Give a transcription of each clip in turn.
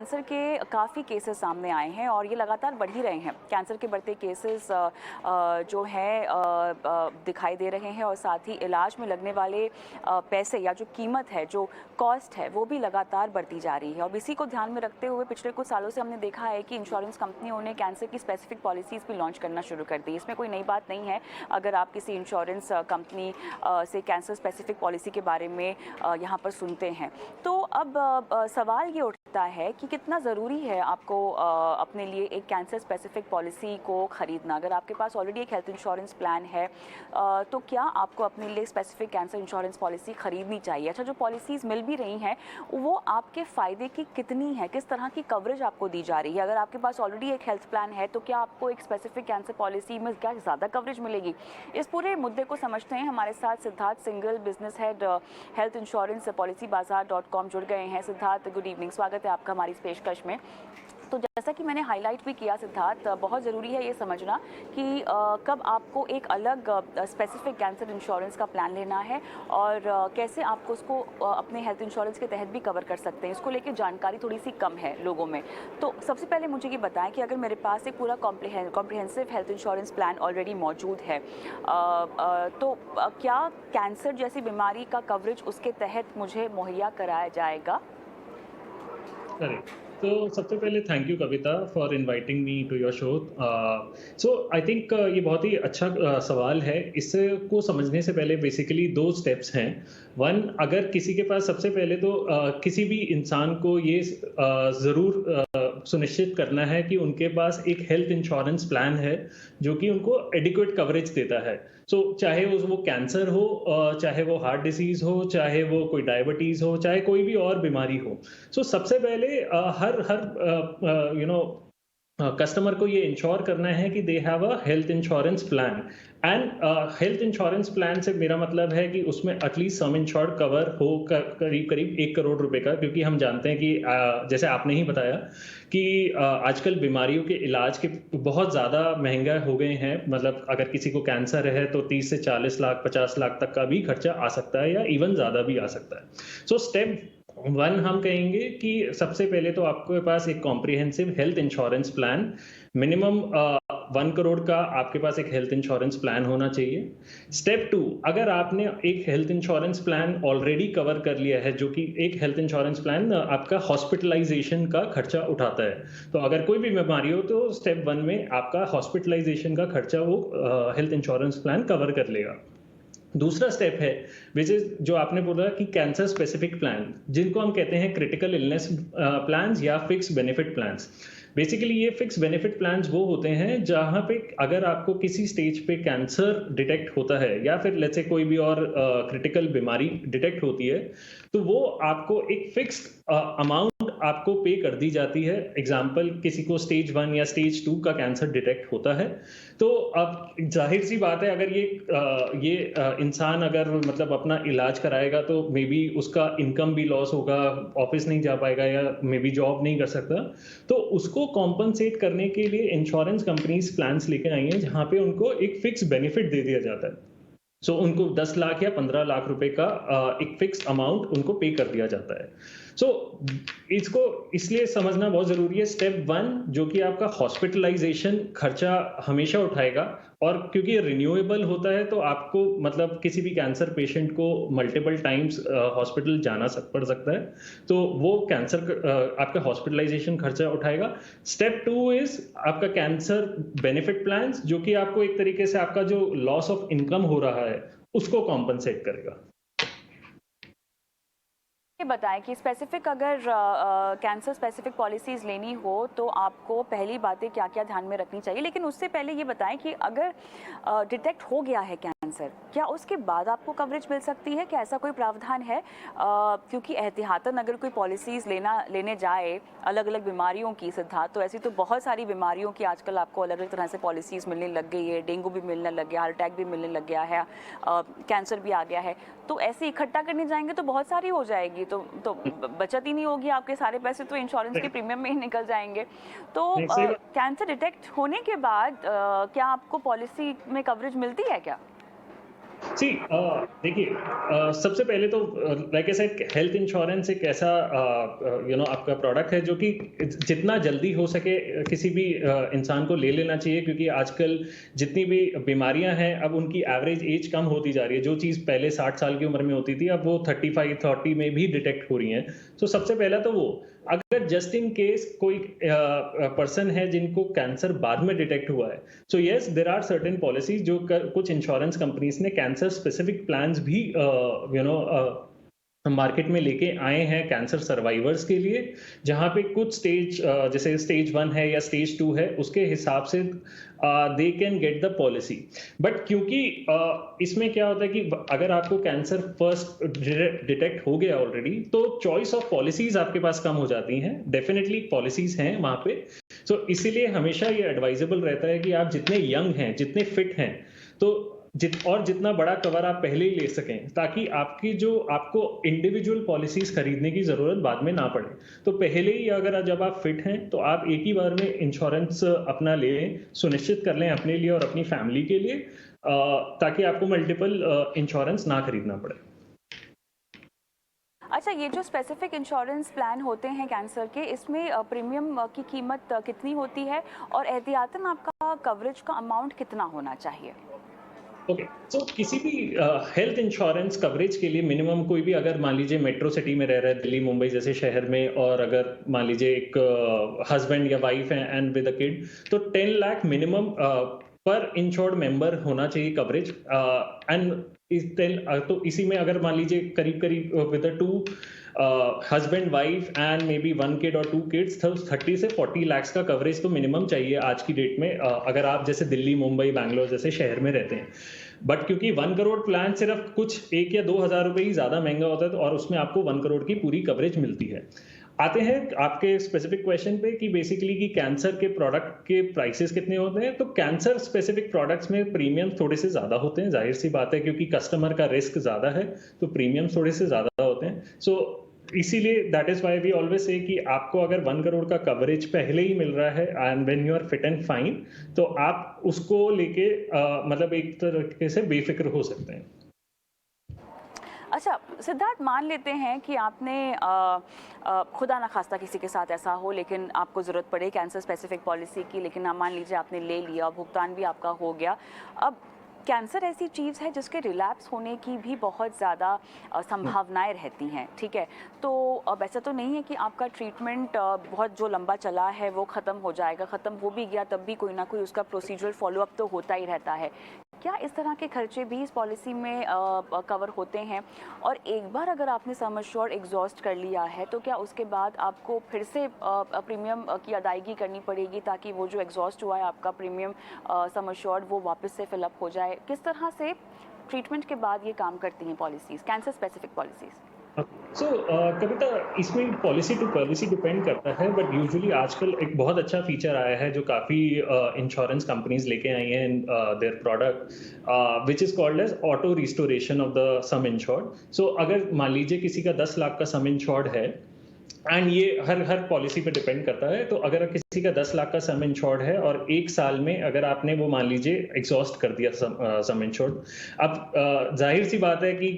Cancer के काफ़ी cases सामने आए हैं और ये लगातार बढ़ ही रहे हैं। कैंसर के बढ़ते केसेस जो हैं दिखाई दे रहे हैं और साथ ही इलाज में लगने वाले पैसे या जो कीमत है, जो कॉस्ट है, वो भी लगातार बढ़ती जा रही है। और इसी को ध्यान में रखते हुए पिछले कुछ सालों से हमने देखा है कि इंश्योरेंस कंपनियों ने कैंसर की स्पेसिफिक पॉलिसीज़ भी लॉन्च करना शुरू कर दी। इसमें कोई नई बात नहीं है अगर आप किसी इंश्योरेंस कंपनी से कैंसर स्पेसिफिक पॉलिसी के बारे में यहाँ पर सुनते हैं। तो अब सवाल ये उठता है कि कितना ज़रूरी है आपको अपने लिए एक कैंसर स्पेसिफिक पॉलिसी को ख़रीदना। अगर आपके पास ऑलरेडी एक हेल्थ इंश्योरेंस प्लान है तो क्या आपको अपने लिए स्पेसिफिक कैंसर इंश्योरेंस पॉलिसी ख़रीदनी चाहिए? अच्छा, जो पॉलिसीज़ मिल भी रही हैं वो आपके फ़ायदे की कितनी है, किस तरह की कवरेज आपको दी जा रही है? अगर आपके पास ऑलरेडी एक हेल्थ प्लान है तो क्या आपको एक स्पेसिफिक कैंसर पॉलिसी में क्या ज़्यादा कवरेज मिलेगी? इस पूरे मुद्दे को समझते हैं। हमारे साथ Siddharth Singhal, business head, health insurance policy बाजार.com जुड़ गए हैं। सिद्धार्थ, गुड इवनिंग, स्वागत है आपका हमारी इस पेशकश में। तो जैसा कि मैंने हाईलाइट भी किया सिद्धार्थ, बहुत ज़रूरी है ये समझना कि कब आपको एक अलग स्पेसिफिक कैंसर इंश्योरेंस का प्लान लेना है और कैसे आपको उसको अपने हेल्थ इंश्योरेंस के तहत भी कवर कर सकते हैं। इसको लेकर जानकारी थोड़ी सी कम है लोगों में। तो सबसे पहले मुझे ये बताएं कि अगर मेरे पास एक पूरा comprehensive health insurance plan already मौजूद है तो क्या कैंसर जैसी बीमारी का कवरेज उसके तहत मुझे मुहैया कराया जाएगा? करेक्ट। तो सबसे पहले thank you Kavita for inviting me to your show. So I think ये बहुत ही अच्छा सवाल है। इससे को समझने से पहले बेसिकली दो स्टेप्स हैं। वन, अगर किसी के पास सबसे पहले तो किसी भी इंसान को ये ज़रूर सुनिश्चित करना है कि उनके पास एक हेल्थ इंश्योरेंस प्लान है जो कि उनको एडिक्वेट कवरेज देता है। सो चाहे वो कैंसर हो, चाहे वो हार्ट डिसीज़ हो, चाहे वो कोई डायबिटीज़ हो, चाहे कोई भी और बीमारी हो। सो सबसे पहले हर हर कस्टमर को ये इंश्योर करना है कि they have a health insurance plan. And health insurance plan से मेरा मतलब है कि उसमें एटलीस्ट सम इंश्योर्ड कवर हो करीब करीब 1 करोड़ रुपए का, क्योंकि हम जानते हैं कि जैसे आपने ही बताया कि आजकल बीमारियों के इलाज के बहुत ज़्यादा महंगा हो गए हैं। मतलब अगर किसी को कैंसर है तो 30 से 40 लाख 50 लाख तक का भी खर्चा आ सकता है या इवन ज़्यादा भी आ सकता है। सो स्टेप वन हम कहेंगे कि सबसे पहले तो आपके पास एक comprehensive health insurance plan, minimum 1 crore का आपके पास एक हेल्थ इंश्योरेंस प्लान होना चाहिए। स्टेप टू, अगर आपने एक health insurance plan already cover कर लिया है, जो कि एक हेल्थ इंश्योरेंस प्लान आपका हॉस्पिटलाइजेशन का खर्चा उठाता है, तो अगर कोई भी बीमारी हो तो स्टेप वन में आपका हॉस्पिटलाइजेशन का खर्चा वो हेल्थ इंश्योरेंस प्लान कवर कर लेगा। दूसरा स्टेप है विच इज जो आपने बोला कि कैंसर स्पेसिफिक प्लान, जिनको हम कहते हैं क्रिटिकल इलनेस प्लान्स या फिक्स बेनिफिट प्लान्स। बेसिकली ये फिक्स बेनिफिट प्लान्स वो होते हैं जहां पे अगर आपको किसी स्टेज पे कैंसर डिटेक्ट होता है या फिर लेट्स से कोई भी और क्रिटिकल बीमारी डिटेक्ट होती है, तो वो आपको एक फिक्स्ड अमाउंट आपको पे कर दी जाती है। एग्जाम्पल, किसी को स्टेज 1 या स्टेज 2 का कैंसर डिटेक्ट होता है, तो अब जाहिर सी बात है, अगर ये इंसान अगर मतलब अपना इलाज कराएगा तो मे बी उसका इनकम भी लॉस होगा, ऑफिस नहीं जा पाएगा या मे बी जॉब नहीं कर सकता। तो उसको कॉम्पनसेट करने के लिए इंश्योरेंस कंपनीज प्लान्स लेके आई हैं जहां पे उनको एक फिक्स बेनिफिट दे दिया जाता है। सो उनको 10 लाख या 15 लाख रुपए का एक फिक्स अमाउंट उनको पे कर दिया जाता है। सो इसको इसलिए समझना बहुत ज़रूरी है। स्टेप वन जो कि आपका हॉस्पिटलाइजेशन खर्चा हमेशा उठाएगा, और क्योंकि ये रिन्यूएबल होता है तो आपको मतलब किसी भी कैंसर पेशेंट को मल्टीपल टाइम्स हॉस्पिटल जाना पड़ सकता है, तो वो आपका हॉस्पिटलाइजेशन खर्चा उठाएगा। स्टेप टू इज आपका कैंसर बेनिफिट प्लान, जो कि आपको एक तरीके से आपका जो लॉस ऑफ इनकम हो रहा है उसको कॉम्पनसेट करेगा। ये बताएं कि स्पेसिफिक अगर कैंसर स्पेसिफिक पॉलिसीज़ लेनी हो तो आपको पहली बातें क्या-क्या ध्यान में रखनी चाहिए। लेकिन उससे पहले ये बताएं कि अगर डिटेक्ट हो गया है कैंसर, क्या उसके बाद आपको कवरेज मिल सकती है? क्या ऐसा कोई प्रावधान है? क्योंकि एहतियातन अगर कोई पॉलिसीज़ लेने जाए अलग अलग बीमारियों की सिद्धार्थ, तो ऐसी तो बहुत सारी बीमारियों की आजकल आपको अलग अलग तरह से पॉलिसीज़ मिलने लग गई है। डेंगू भी मिलने लग गया, हार्ट अटैक भी मिलने लग गया है, कैंसर भी आ गया है। तो ऐसे इकट्ठा करने जाएंगे तो बहुत सारी हो जाएगी, तो बचत ही नहीं होगी, आपके सारे पैसे तो इंश्योरेंस के प्रीमियम में ही निकल जाएंगे। तो कैंसर डिटेक्ट होने के बाद क्या आपको पॉलिसी में कवरेज मिलती है क्या? सी देखिए, सबसे पहले तो like I said health insurance एक ऐसा आपका प्रोडक्ट है जो कि जितना जल्दी हो सके किसी भी इंसान को ले लेना चाहिए, क्योंकि आजकल जितनी भी बीमारियां हैं अब उनकी एवरेज एज कम होती जा रही है। जो चीज़ पहले 60 साल की उम्र में होती थी अब वो 35-40 में भी डिटेक्ट हो रही हैं। तो सबसे पहला तो वो, अगर जस्ट इन केस कोई पर्सन है जिनको कैंसर बाद में डिटेक्ट हुआ है, so yes there are certain policies जो कुछ इंश्योरेंस कंपनीज ने कैंसर स्पेसिफिक प्लान्स भी मार्केट में लेके आए हैं कैंसर सर्वाइवर्स के लिए, जहां पे कुछ स्टेज जैसे स्टेज 1 है या स्टेज 2 है उसके हिसाब से they can get the policy. But क्योंकि इसमें क्या होता है कि अगर आपको कैंसर फर्स्ट डिटेक्ट हो गया ऑलरेडी, तो चॉइस ऑफ पॉलिसीज आपके पास कम हो जाती हैं। डेफिनेटली पॉलिसीज हैं वहां पे। तो इसीलिए हमेशा ये एडवाइजेबल रहता है कि आप जितने यंग हैं, जितने फिट हैं, तो जितना बड़ा कवर आप पहले ही ले सकें, ताकि आपकी जो आपको इंडिविजुअल पॉलिसीज खरीदने की जरूरत बाद में ना पड़े। तो पहले ही अगर जब आप फिट हैं तो आप एक ही बार में इंश्योरेंस अपना लें, सुनिश्चित कर लें अपने लिए और अपनी फैमिली के लिए, ताकि आपको मल्टीपल इंश्योरेंस ना खरीदना पड़े। अच्छा, ये जो स्पेसिफिक इंश्योरेंस प्लान होते हैं कैंसर के, इसमें प्रीमियम की कीमत कितनी होती है और एहतियातन आपका कवरेज का अमाउंट कितना होना चाहिए? ओके, सो किसी भी हेल्थ इंश्योरेंस कवरेज के लिए मिनिमम, कोई भी अगर मान लीजिए मेट्रो सिटी में रह रहा है, दिल्ली मुंबई जैसे शहर में, और अगर मान लीजिए एक हस्बैंड या वाइफ है एंड विद अ किड, तो 10 लाख मिनिमम पर इंश्योर्ड मेंबर होना चाहिए कवरेज। एंड तो इसी में अगर मान लीजिए करीब करीब with two husband wife and may be 1 kid और 2 किड्स, तो 30 से 40 लाख का कवरेज तो मिनिमम चाहिए आज की डेट में, अगर आप जैसे दिल्ली मुंबई बैंगलोर जैसे शहर में रहते हैं। बट क्योंकि 1 करोड़ प्लान सिर्फ कुछ 1 या 2 हज़ार रुपए ही ज्यादा महंगा होता है, तो और उसमें आपको 1 करोड़ की पूरी कवरेज मिलती है। आते हैं आपके स्पेसिफिक क्वेश्चन पे कि बेसिकली कि कैंसर के प्रोडक्ट के प्राइसेस कितने होते हैं। तो कैंसर स्पेसिफिक प्रोडक्ट्स में प्रीमियम थोड़े से ज्यादा होते हैं, जाहिर सी बात है, क्योंकि कस्टमर का रिस्क ज्यादा है, तो प्रीमियम थोड़े से ज्यादा होते हैं। सो इसीलिए that is why we always say कि आपको अगर 1 करोड़ का कवरेज पहले ही मिल रहा है and when you are fit and fine, तो आप उसको लेके मतलब एक तरीके से बेफिक्र हो सकते हैं। अच्छा सिद्धार्थ, मान लेते हैं कि आपने खुदा ना खास्ता किसी के साथ ऐसा हो, लेकिन आपको ज़रूरत पड़े कैंसर स्पेसिफिक पॉलिसी की, लेकिन आप मान लीजिए आपने ले लिया, भुगतान भी आपका हो गया। अब कैंसर ऐसी चीज़ है जिसके रिलैप्स होने की भी बहुत ज़्यादा संभावनाएं रहती हैं, ठीक है? तो अब ऐसा तो नहीं है कि आपका ट्रीटमेंट बहुत जो लंबा चला है वो ख़त्म हो जाएगा, ख़त्म हो भी गया तब भी कोई ना कोई उसका प्रोसीजरल फॉलोअप तो होता ही रहता है। क्या इस तरह के खर्चे भी इस पॉलिसी में कवर होते हैं? और एक बार अगर आपने सम एश्योर्ड एग्जॉस्ट कर लिया है, तो क्या उसके बाद आपको फिर से प्रीमियम की अदायगी करनी पड़ेगी ताकि वो जो एग्जॉस्ट हुआ है आपका प्रीमियम सम एश्योर्ड वो वापस से फिलअप हो जाए? किस तरह से ट्रीटमेंट के बाद ये काम करती हैं पॉलिसीज़, कैंसर स्पेसिफिक पॉलिसीज़? सो कविता, इसमें पॉलिसी टू पॉलिसी डिपेंड करता है, बट यूजुअली आजकल एक बहुत अच्छा फीचर आया है जो काफ़ी इंश्योरेंस कंपनीज लेके आई हैं in their product, which is called as auto restoration of the sum insured. So अगर मान लीजिए किसी का 10 लाख का सम इंश्योर्ड है, एंड ये हर पॉलिसी पे डिपेंड करता है, तो अगर किसी का 10 लाख का सम इंश्योर्ड है और 1 साल में अगर आपने वो मान लीजिए एग्जॉस्ट कर दिया सम इंश्योर्ड, अब जाहिर सी बात है कि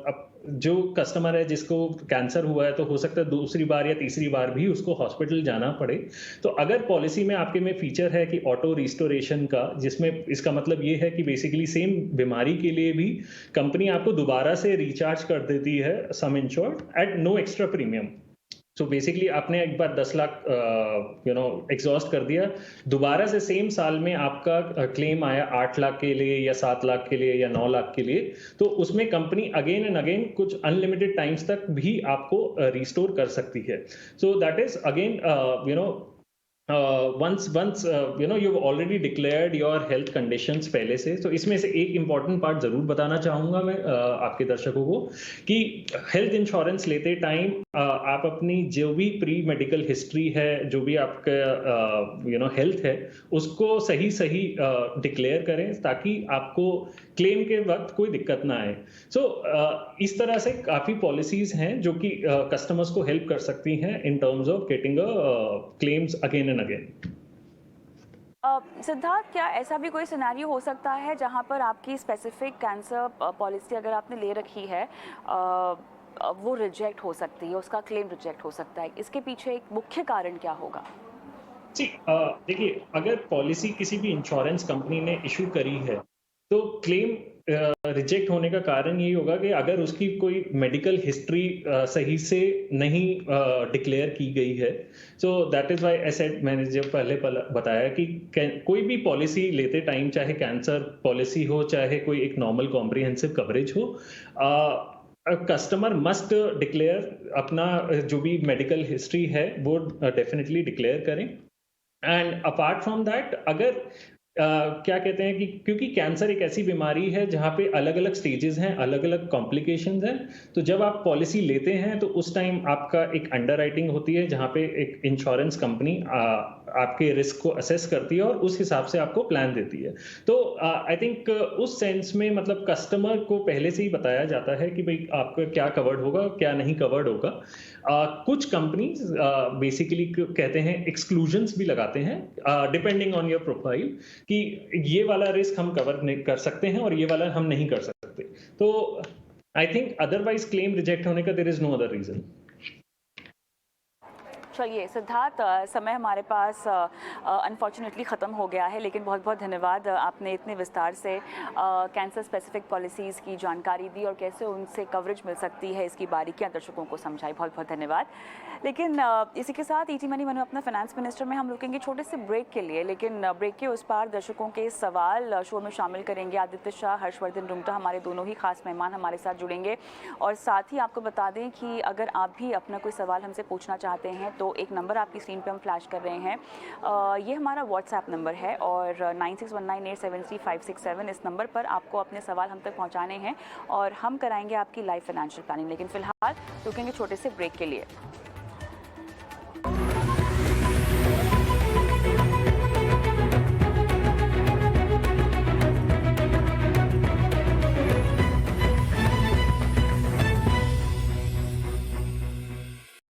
अब जो कस्टमर है जिसको कैंसर हुआ है, तो हो सकता है दूसरी बार या तीसरी बार भी उसको हॉस्पिटल जाना पड़े। तो अगर पॉलिसी में आपके में फीचर है कि ऑटो रिस्टोरेशन का, जिसमें इसका मतलब ये है कि बेसिकली सेम बीमारी के लिए भी कंपनी आपको दोबारा से रिचार्ज कर देती है sum insured at no extra premium. So basically आपने एक बार 10 लाख एग्जॉस्ट कर दिया, दोबारा से सेम साल में आपका क्लेम आया 8 लाख के लिए या 7 लाख के लिए या 9 लाख के लिए, तो उसमें कंपनी अगेन एंड अगेन कुछ अनलिमिटेड टाइम्स तक भी आपको रिस्टोर कर सकती है। So that is again once you've already declared your health conditions पहले से, तो इसमें से एक important part जरूर बताना चाहूंगा मैं आपके दर्शकों को, कि हेल्थ इंश्योरेंस लेते टाइम आप अपनी जो भी प्री मेडिकल हिस्ट्री है, जो भी आपका हेल्थ है, उसको सही सही डिक्लेयर करें, ताकि आपको क्लेम के वक्त कोई दिक्कत ना आए। सो इस तरह से काफी पॉलिसीज हैं जो कि कस्टमर्स को हेल्प कर सकती हैं in terms of getting claims again and again. Siddharth, क्या ऐसा भी कोई सिनेरियो हो सकता है जहां पर आपकी स्पेसिफिक कैंसर पॉलिसी अगर आपने ले रखी है वो रिजेक्ट हो सकती है, उसका क्लेम रिजेक्ट हो सकता है? इसके पीछे एक मुख्य कारण क्या होगा? जी देखिए, अगर पॉलिसी किसी भी इंश्योरेंस कंपनी ने इशू करी है, तो क्लेम रिजेक्ट होने का कारण यही होगा कि अगर उसकी कोई मेडिकल हिस्ट्री सही से नहीं डिक्लेयर की गई है। So that is why I said, मैंने जो पहले बताया कि कोई भी पॉलिसी लेते टाइम, चाहे कैंसर पॉलिसी हो, चाहे कोई एक नॉर्मल कॉम्प्रिहेंसिव कवरेज हो, कस्टमर मस्ट डिक्लेयर अपना जो भी मेडिकल हिस्ट्री है वो डेफिनेटली डिक्लेयर करें। एंड अपार्ट फ्रॉम दैट, अगर क्या कहते हैं कि क्योंकि कैंसर एक ऐसी बीमारी है जहाँ पे अलग-अलग स्टेजेस हैं, अलग-अलग कॉम्प्लिकेशंस हैं, तो जब आप पॉलिसी लेते हैं तो उस टाइम आपका एक अंडरराइटिंग होती है जहाँ पे एक इंश्योरेंस कंपनी आपके रिस्क को असेस करती है और उस हिसाब से आपको प्लान देती है। तो आई थिंक उस सेंस में मतलब कस्टमर को पहले से ही बताया जाता है कि भई आपका क्या कवर्ड होगा, क्या नहीं कवर्ड होगा। कुछ कंपनीज बेसिकली कहते हैं एक्सक्लूजन्स भी लगाते हैं डिपेंडिंग ऑन योर प्रोफाइल, कि ये वाला रिस्क हम कवर नहीं कर सकते हैं और ये वाला हम नहीं कर सकते। तो I think otherwise claim reject होने का there is no other reason. चलिए सिद्धार्थ, समय हमारे पास अनफॉर्चुनेटली ख़त्म हो गया है, लेकिन बहुत बहुत धन्यवाद। आपने इतने विस्तार से कैंसर स्पेसिफिक पॉलिसीज़ की जानकारी दी और कैसे उनसे कवरेज मिल सकती है इसकी बारीकियां दर्शकों को समझाई। बहुत बहुत धन्यवाद। लेकिन इसी के साथ ईटी मनी मनु अपना फाइनेंस मिनिस्टर में हम रुकेंगे छोटे से ब्रेक के लिए, लेकिन ब्रेक के उस पार दर्शकों के सवाल शो में शामिल करेंगे। आदित्य शाह, हर्षवर्धन रुंगटा हमारे दोनों ही खास मेहमान हमारे साथ जुड़ेंगे। और साथ ही आपको बता दें कि अगर आप भी अपना कोई सवाल हमसे पूछना चाहते हैं तो एक नंबर आपकी स्क्रीन पे हम फ्लैश कर रहे हैं, ये हमारा व्हाट्सएप नंबर है और 9619873567 इस नंबर पर आपको अपने सवाल हम तक पहुंचाने हैं और हम कराएंगे आपकी लाइफ फाइनेंशियल प्लानिंग। लेकिन फिलहाल रुकेंगे छोटे से ब्रेक के लिए।